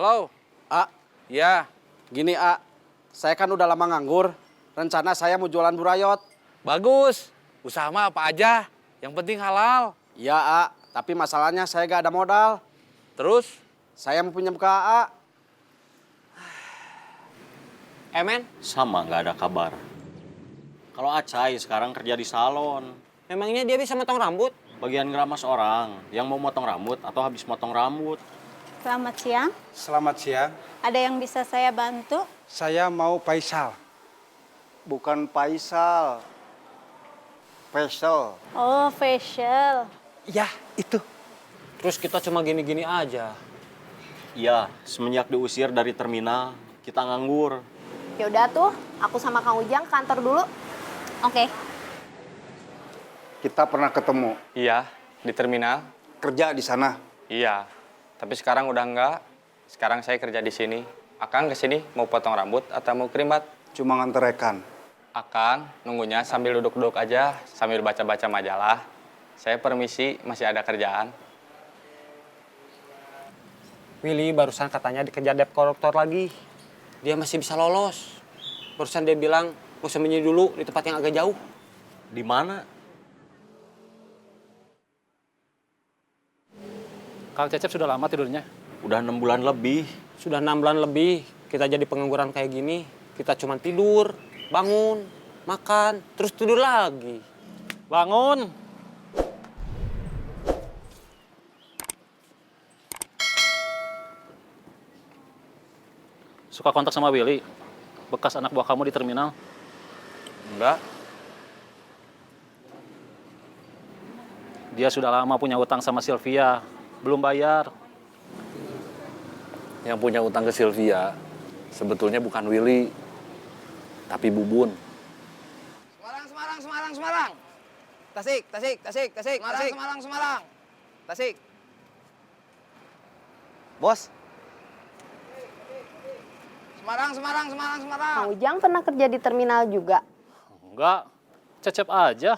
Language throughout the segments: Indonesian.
Halo. A, Ya, gini A, saya kan udah lama nganggur. Rencana saya mau jualan burayot. bagus. Usaha mah apa aja, yang penting halal. Iya A, tapi masalahnya saya gak ada modal. Terus, Saya mau pinjam ke A. Men, Sama nggak ada kabar. Kalau Acai sekarang kerja di salon. memangnya dia bisa motong rambut? Bagian ngeramas orang yang mau motong rambut atau habis motong rambut. Selamat siang. Selamat siang, Ada yang bisa saya bantu? saya mau Faisal. Bukan Faisal. Faisal. Oh, facial. Ya, itu. Terus kita cuma gini-gini aja. Iya, semenjak diusir dari terminal, kita nganggur. Yaudah tuh, aku sama Kang Ujang ke kantor dulu. Oke. Kita pernah ketemu. iya, di terminal. Kerja di sana. Iya, tapi sekarang udah enggak. Sekarang saya kerja di sini. Akang kesini mau potong rambut atau mau krimbat? Cuma nganter rekan. Akang nunggunya sambil duduk-duduk aja, sambil baca-baca majalah. Saya permisi, masih ada kerjaan. Willy barusan katanya dikejar debt collector lagi. Dia masih bisa lolos. Barusan dia bilang, mau sembunyi dulu di tempat yang agak jauh. Di mana? Kang Cecep sudah lama tidurnya? Udah 6 bulan lebih. Sudah 6 bulan lebih, kita jadi pengangguran kayak gini. Kita cuma tidur, bangun, makan, terus tidur lagi. Bangun! Suka kontak sama Willy? Bekas anak buah kamu di terminal? Enggak, Dia sudah lama punya utang sama Sylvia. Belum bayar. yang punya utang ke Sylvia sebetulnya bukan Willy, tapi Bubun. Semarang, Semarang, Semarang, Semarang. Tasik, Tasik, Tasik, Tasik, Semarang, Tasik. Semarang, Semarang. Tasik. Bos, Semarang, Semarang, Semarang, Semarang. Kang Ujang pernah kerja di terminal juga. Enggak, Cecep aja.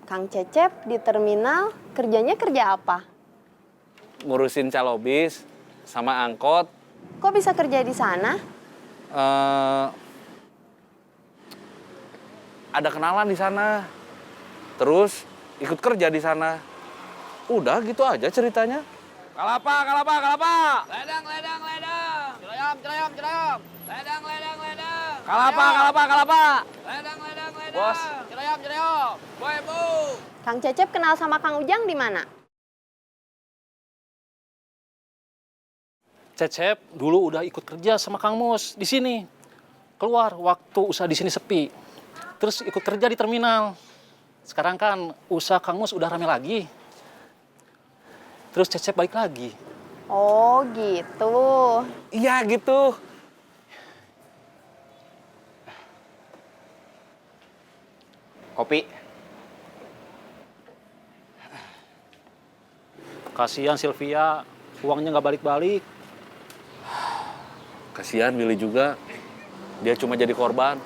Kang Cecep di terminal kerjanya kerja apa? Ngurusin calobis sama angkot. Kok bisa kerja di sana? Ada kenalan di sana. Terus ikut kerja di sana. Udah gitu aja ceritanya. Kalapa, kalapa, kalapa. Ledang, ledang, ledang. Cilayam, cilayam, cilayam. Ledang, ledang, ledang. kalapa, kalapa, kalapa. Ledang, ledang, ledang. Bos. Cilayam, cilayam. Boy, bu. Kang Cecep kenal sama Kang Ujang di mana? Cecep dulu udah ikut kerja sama Kang Mus di sini. Keluar waktu usaha di sini sepi. Terus ikut kerja di terminal. Sekarang kan usaha Kang Mus udah rame lagi. Terus Cecep balik lagi. Oh, gitu. Iya gitu. Kopi. Kasihan Sylvia, uangnya nggak balik-balik. Kasihan Willy juga. Dia cuma jadi korban.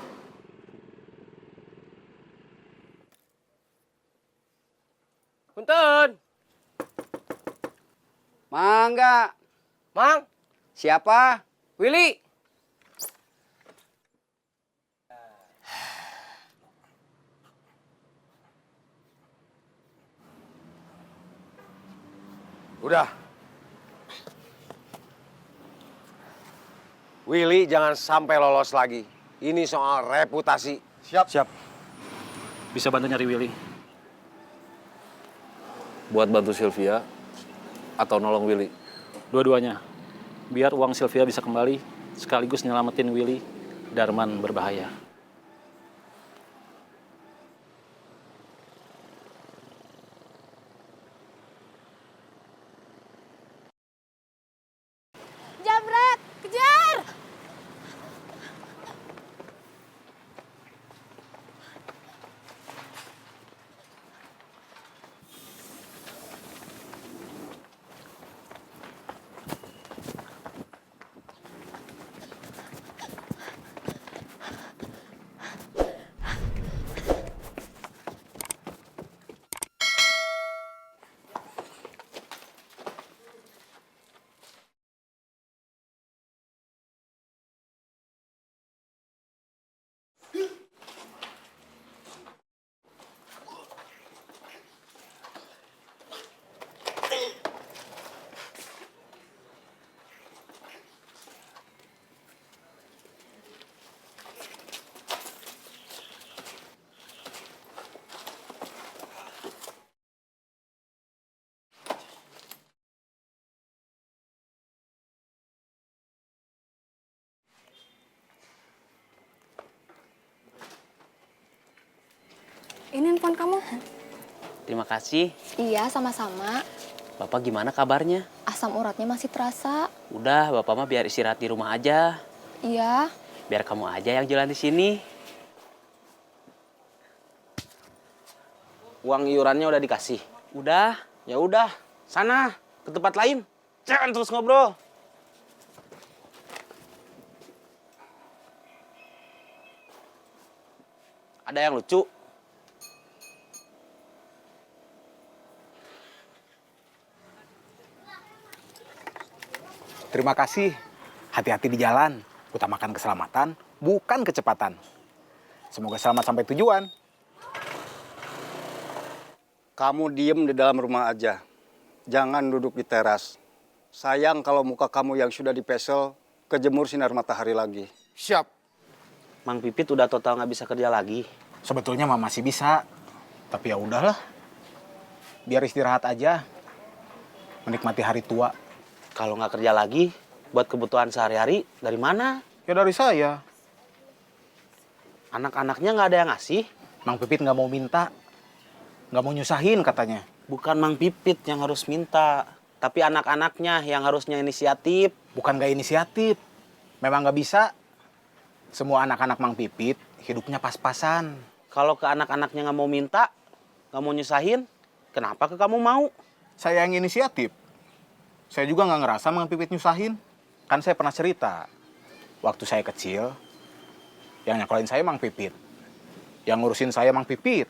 Punten. Mangga. Mang. Siapa? Willy. Udah. Willy jangan sampai lolos lagi. Ini soal reputasi. Siap. Siap. Bisa bantu nyari Willy. Buat bantu Sylvia atau nolong Willy. Dua-duanya. Biar uang Sylvia bisa kembali, sekaligus nyelamatin Willy, Darman berbahaya. Jabret, kejar! Ini handphone kamu. Terima kasih. Iya, sama-sama. Bapak gimana kabarnya? Asam uratnya masih terasa. Udah, Bapak mah biar istirahat di rumah aja. Iya. Biar kamu aja yang jalan di sini. Uang iurannya udah dikasih. Udah. Ya udah, sana ke tempat lain. Jangan terus ngobrol. Ada yang lucu? Terima kasih. Hati-hati di jalan. Utamakan keselamatan, bukan kecepatan. Semoga selamat sampai tujuan. Kamu diem di dalam rumah aja. Jangan duduk di teras. Sayang kalau muka kamu yang sudah dipesel, kejemur sinar matahari lagi. Siap. Mang Pipit udah total nggak bisa kerja lagi. Sebetulnya mah masih bisa. Tapi ya udahlah. Biar istirahat aja. Menikmati hari tua. Kalau nggak kerja lagi, buat kebutuhan sehari-hari, dari mana? Ya dari saya. Anak-anaknya nggak ada yang ngasih. Mang Pipit nggak mau minta. Nggak mau nyusahin katanya. Bukan Mang Pipit yang harus minta, tapi anak-anaknya yang harusnya inisiatif. Bukan nggak inisiatif. Memang nggak bisa. Semua anak-anak Mang Pipit hidupnya pas-pasan. Kalau ke anak-anaknya nggak mau minta, nggak mau nyusahin, kenapa ke kamu mau? Saya yang inisiatif. Saya juga nggak ngerasa Mang Pipit nyusahin. Kan saya pernah cerita. Waktu saya kecil, yang nyekolin saya Mang Pipit. Yang ngurusin saya Mang Pipit.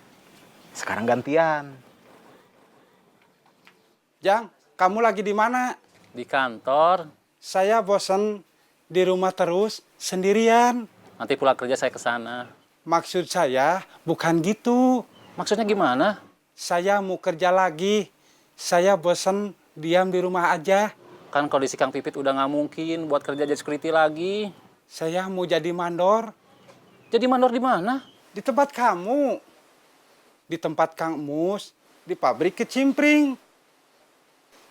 Sekarang gantian. Jang, kamu lagi di mana? Di kantor. Saya bosan di rumah terus, sendirian. Nanti pulang kerja saya ke sana. Maksud saya bukan gitu. Maksudnya gimana? Saya mau kerja lagi. Saya bosan diam di rumah aja. Kan kondisi Kang Pipit udah nggak mungkin buat kerja jadi security lagi. Saya mau jadi mandor. Jadi mandor di mana? Di tempat kamu. Di tempat Kang Mus. Di pabrik kecimpring.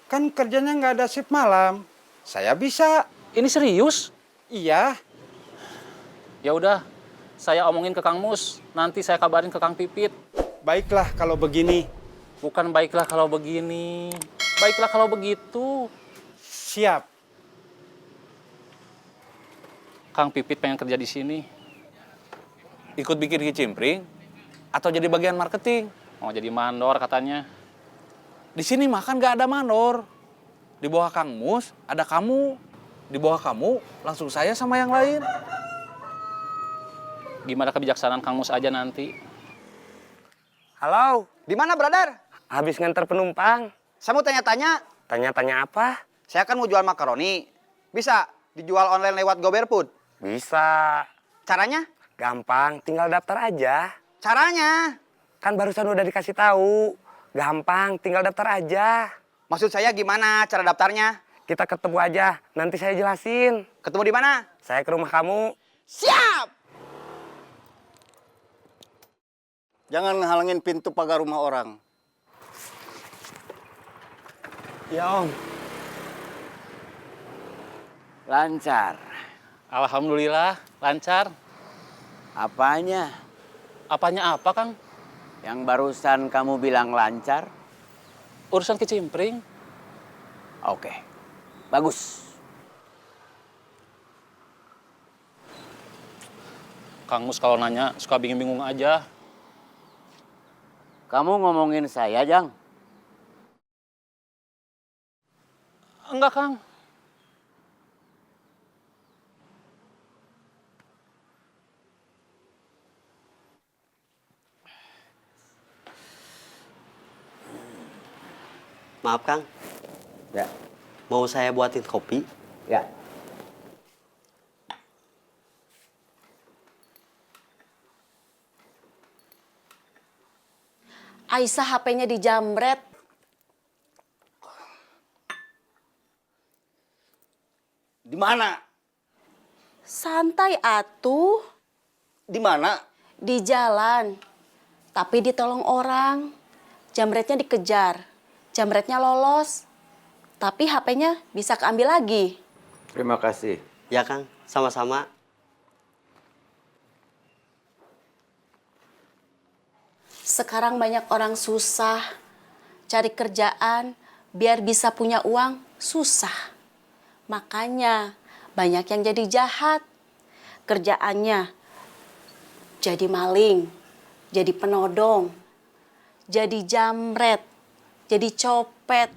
Kan kerjanya nggak ada shift malam. Saya bisa. Ini serius? Iya. Ya udah, saya omongin ke Kang Mus. Nanti saya kabarin ke Kang Pipit. Baiklah kalau begini. Bukan baiklah kalau begini. Baiklah kalau begitu. Siap. Kang Pipit pengen kerja di sini. Ikut bikin kicimpring atau jadi bagian marketing? Mau jadi mandor katanya. Di sini makan nggak ada mandor. Di bawah Kang Mus ada kamu. Di bawah kamu langsung saya sama yang lain. Gimana kebijaksanaan Kang Mus aja nanti. Halo, Di mana, brother? habis nganter penumpang. Saya mau tanya-tanya. Tanya-tanya apa? Saya kan mau jual makaroni. Bisa dijual online lewat GoBearFood. Bisa. Caranya? Gampang, tinggal daftar aja. Caranya? Kan barusan udah dikasih tahu. Gampang, tinggal daftar aja. Maksud saya gimana cara daftarnya? Kita ketemu aja, nanti saya jelasin. Ketemu di mana? Saya ke rumah kamu. Siap! Jangan halangin pintu pagar rumah orang. Ya Om. Lancar. Alhamdulillah, lancar. Apanya? Apanya apa, Kang? Yang barusan kamu bilang lancar? Urusan kicimpring. Oke, bagus. Kang Mus kalau nanya suka bingung-bingung aja. Kamu ngomongin saya, Jang? Enggak, Kang. Maaf, Kang. Ya. Mau saya buatin kopi? Ya. Aisyah HP-nya dijamret. Di mana? Santai atuh. Di mana? Di jalan. Tapi ditolong orang. Jamretnya dikejar. Jamretnya lolos. Tapi HP-nya bisa keambil lagi. Terima kasih. Ya, Kang. Sama-sama. Sekarang banyak orang susah, cari kerjaan, biar bisa punya uang, susah. Makanya banyak yang jadi jahat. Kerjaannya jadi maling, jadi penodong, jadi jamret, jadi copet.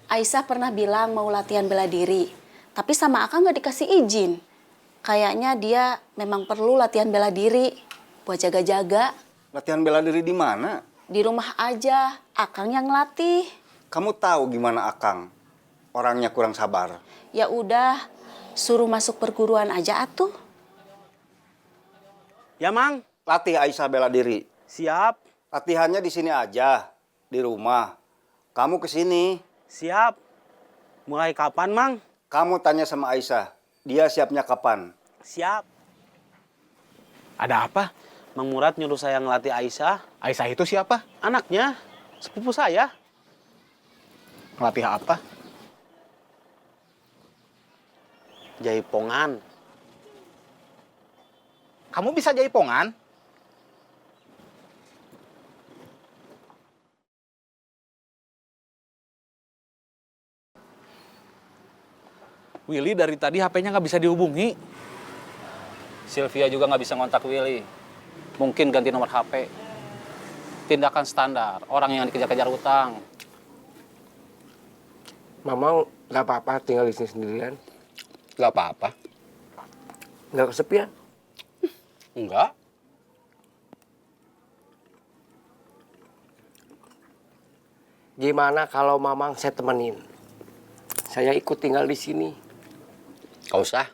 Aisyah pernah bilang mau latihan bela diri, tapi sama Akang nggak dikasih izin. Kayaknya dia memang perlu latihan bela diri buat jaga-jaga. Latihan bela diri di mana? Di rumah aja, Akang yang latih. Kamu tahu gimana Akang? Orangnya kurang sabar. Ya udah, suruh masuk perguruan aja atuh. Ya, Mang. Latih Aisyah bela diri. Siap. Latihannya di sini aja, di rumah. Kamu ke sini. Siap. Mulai kapan, Mang? Kamu tanya sama Aisyah. Dia siapnya kapan? Siap. Ada apa? Mang Murad nyuruh saya ngelatih Aisyah. Aisyah itu siapa? Anaknya, sepupu saya. Ngelatih apa? Jaipongan. Kamu bisa jaipongan? Willy dari tadi HP-nya nggak bisa dihubungi. Sylvia juga nggak bisa ngontak Willy. Mungkin ganti nomor HP. Tindakan standar, orang yang dikejar-kejar utang. Mamang nggak apa-apa tinggal di sini sendirian. Gak apa-apa. Nggak kesepian. Enggak. Gimana kalau Mamang saya temenin? Saya ikut tinggal di sini. Gak usah.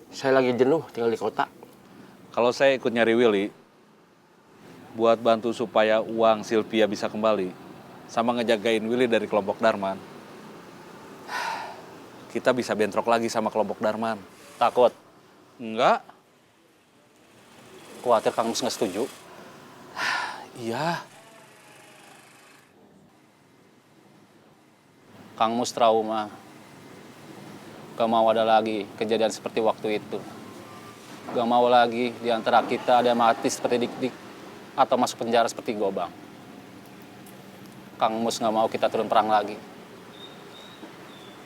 Saya lagi jenuh tinggal di kota. Kalau saya ikut nyari Willy, buat bantu supaya uang Sylvia bisa kembali, sama ngejagain Willy dari kelompok Darman, kita bisa bentrok lagi sama kelompok Darman. Takut? Enggak. Khawatir Kang Mus nggak setuju? Iya. Kang Mus trauma. Gak mau ada lagi kejadian seperti waktu itu. Gak mau lagi di antara kita ada yang mati seperti Dik-Dik atau masuk penjara seperti Gobang. Kang Mus gak mau kita turun perang lagi.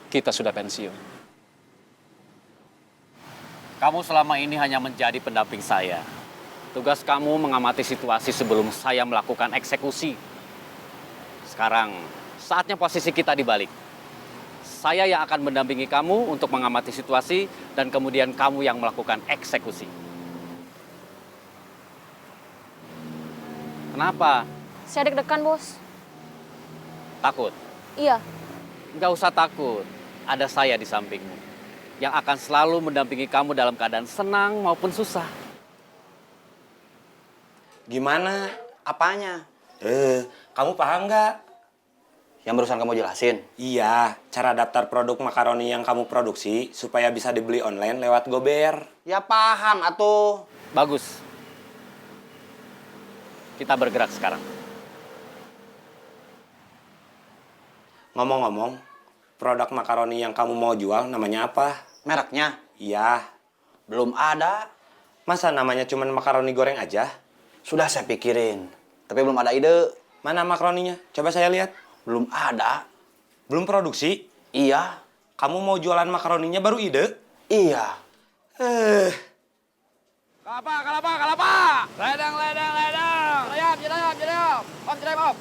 Kita sudah pensiun. Kamu selama ini hanya menjadi pendamping saya. Tugas kamu mengamati situasi sebelum saya melakukan eksekusi. Sekarang, saatnya posisi kita dibalik. Saya yang akan mendampingi kamu untuk mengamati situasi dan kemudian kamu yang melakukan eksekusi. Kenapa? Saya deg-degan, Bos. Takut? Iya. Nggak usah takut. Ada saya di sampingmu yang akan selalu mendampingi kamu dalam keadaan senang maupun susah. Gimana? Apanya? Kamu paham nggak? Yang barusan kamu jelasin? Iya, cara daftar produk makaroni yang kamu produksi supaya bisa dibeli online lewat Gober. Ya paham, atuh. Bagus. Kita bergerak sekarang. Ngomong-ngomong, produk makaroni yang kamu mau jual namanya apa? Mereknya? Iya. Belum ada. Masa namanya cuma makaroni goreng aja? Sudah saya pikirin, tapi belum ada ide. Mana makaroninya? Coba saya lihat. Belum ada. Belum produksi? Iya. Kamu mau jualan makaroninya baru ide? Iya. Kalapa! Ledang! Jedayam! Om, jedayam, Om!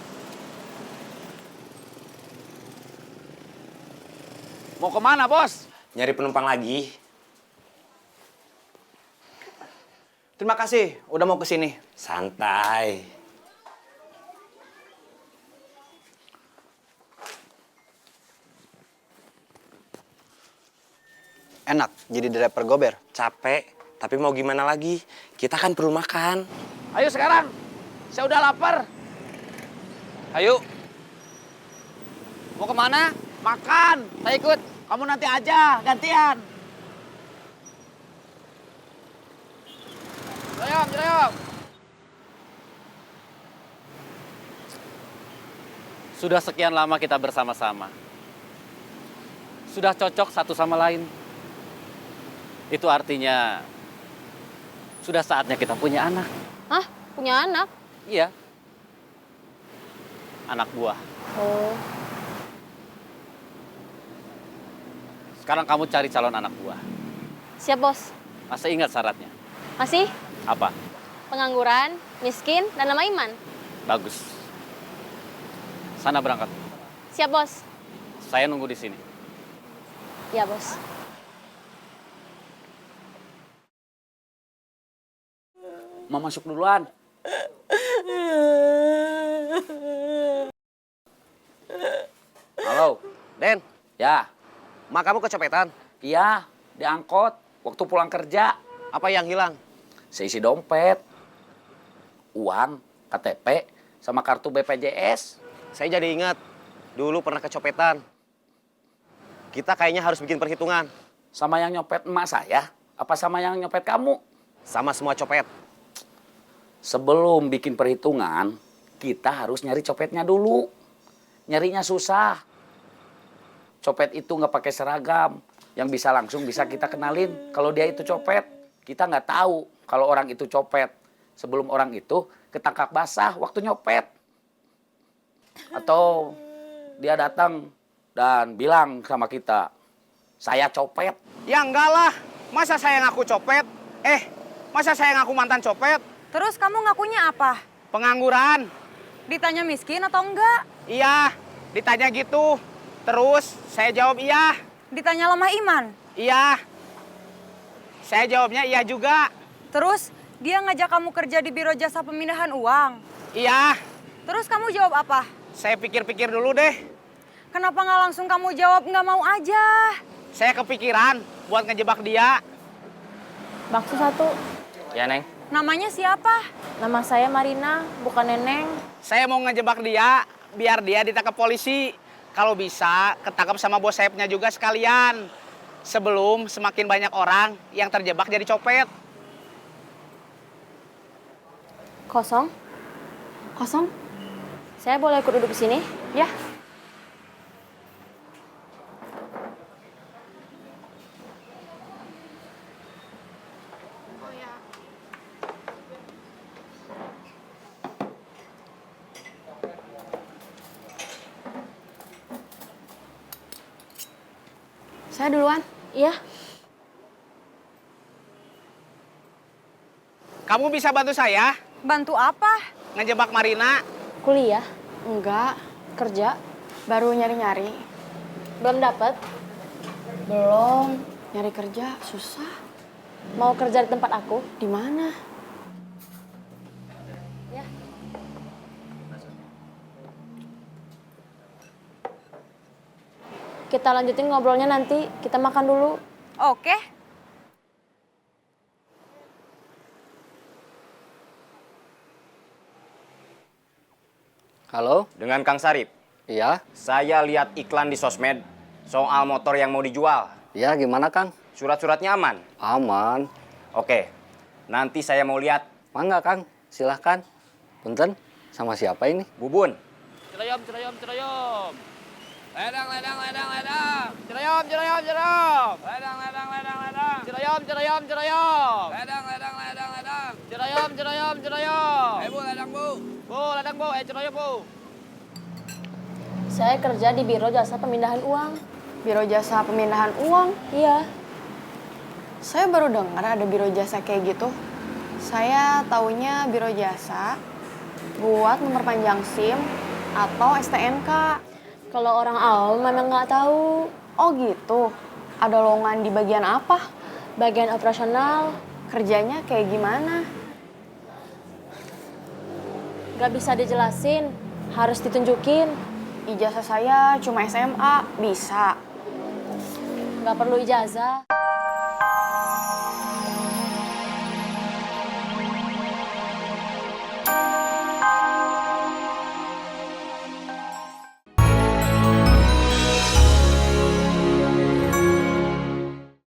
Mau kemana, Bos? Nyari penumpang lagi. Terima kasih, udah mau kesini. Santai. Enak, jadi driver Gober. Capek, tapi mau gimana lagi? Kita kan perlu makan. Ayo sekarang. Saya udah lapar. Ayo. Mau kemana? Makan. Saya ikut. Kamu nanti aja, gantian. Jedayam! Sudah sekian lama kita bersama-sama. sudah cocok satu sama lain. Itu artinya sudah saatnya kita punya anak. Hah? Punya anak? Iya. Anak buah. Oh. Sekarang kamu cari calon anak buah. Siap, Bos. Masih ingat syaratnya? Masih? Apa? Pengangguran, miskin, dan nama iman. Bagus. Sana berangkat. Siap, Bos. Saya nunggu di sini. Iya, Bos. Mau masuk duluan. Halo, Den. Ya, Mak kamu kecopetan? iya, diangkut waktu pulang kerja. Apa yang hilang? Seisi dompet, uang, KTP, sama kartu BPJS. Saya jadi ingat, dulu pernah kecopetan. Kita kayaknya harus bikin perhitungan. Sama yang nyopet emak saya, apa sama yang nyopet kamu? Sama semua copet. Sebelum bikin perhitungan, kita harus nyari copetnya dulu. Nyarinya susah. Copet itu nggak pakai seragam. Yang bisa langsung bisa kita kenalin kalau dia itu copet. Kita nggak tahu kalau orang itu copet. Sebelum orang itu ketangkap basah waktu nyopet. Atau dia datang dan bilang sama kita, saya copet. Ya enggak lah, masa saya ngaku copet? Masa saya ngaku mantan copet? Terus kamu ngakunya apa? Pengangguran. Ditanya miskin atau enggak? Iya, ditanya gitu. Terus saya jawab iya. Ditanya lemah iman? Iya. Saya jawabnya iya juga. Terus dia ngajak kamu kerja di biro jasa pemindahan uang? Iya. Terus kamu jawab apa? Saya pikir-pikir dulu deh. Kenapa nggak langsung kamu jawab nggak mau aja? Saya kepikiran buat ngejebak dia. Bakso 1. Ya, Neng. Namanya siapa? Nama saya Marina, bukan Neneng. Saya mau ngejebak dia, biar dia ditangkap polisi. Kalau bisa, ketangkap sama bos sayapnya juga sekalian. Sebelum semakin banyak orang yang terjebak jadi copet. Kosong? Kosong? Saya boleh ikut duduk di sini? Ya. Saya duluan. Iya. Kamu bisa bantu saya? Bantu apa? Ngejebak Marina. Kuliah? Enggak. Kerja? Baru nyari-nyari. Belum dapat? Belum. Nyari kerja susah. Mau kerja di tempat aku? Di mana? Ya. Kita lanjutin ngobrolnya nanti. Kita makan dulu. Oke. Halo? Dengan Kang Sarip. Iya? Saya lihat iklan di sosmed soal motor yang mau dijual. Iya, gimana, Kang? Surat-suratnya aman? Aman. Oke, nanti saya mau lihat. Mangga, Kang. Silahkan. Punten, sama siapa ini? Bubun. Cerayam, cerayam, cerayam. Ledang, ledang, ledang, ledang. Cerayam, cerayam, cerayam. Ledang, ledang, ledang, ledang. Cerayam, cerayam, cerayam. Ledang, ledang, ledang, ledang. Cerayam, cerayam, cerayam. Bu, ledang, Bu. Bu, ladang bu, cerayam bu. Saya kerja di Biro Jasa Pemindahan Uang. Biro Jasa Pemindahan Uang? Iya. Saya baru dengar ada Biro Jasa kayak gitu. Saya taunya Biro Jasa buat memperpanjang SIM atau STNK. Kalau orang awam memang nggak tahu. Oh gitu. Ada lowongan di bagian apa? Bagian operasional. Kerjanya kayak gimana? Gak bisa dijelasin, harus ditunjukin. Ijazah saya cuma SMA, bisa. Gak perlu ijazah.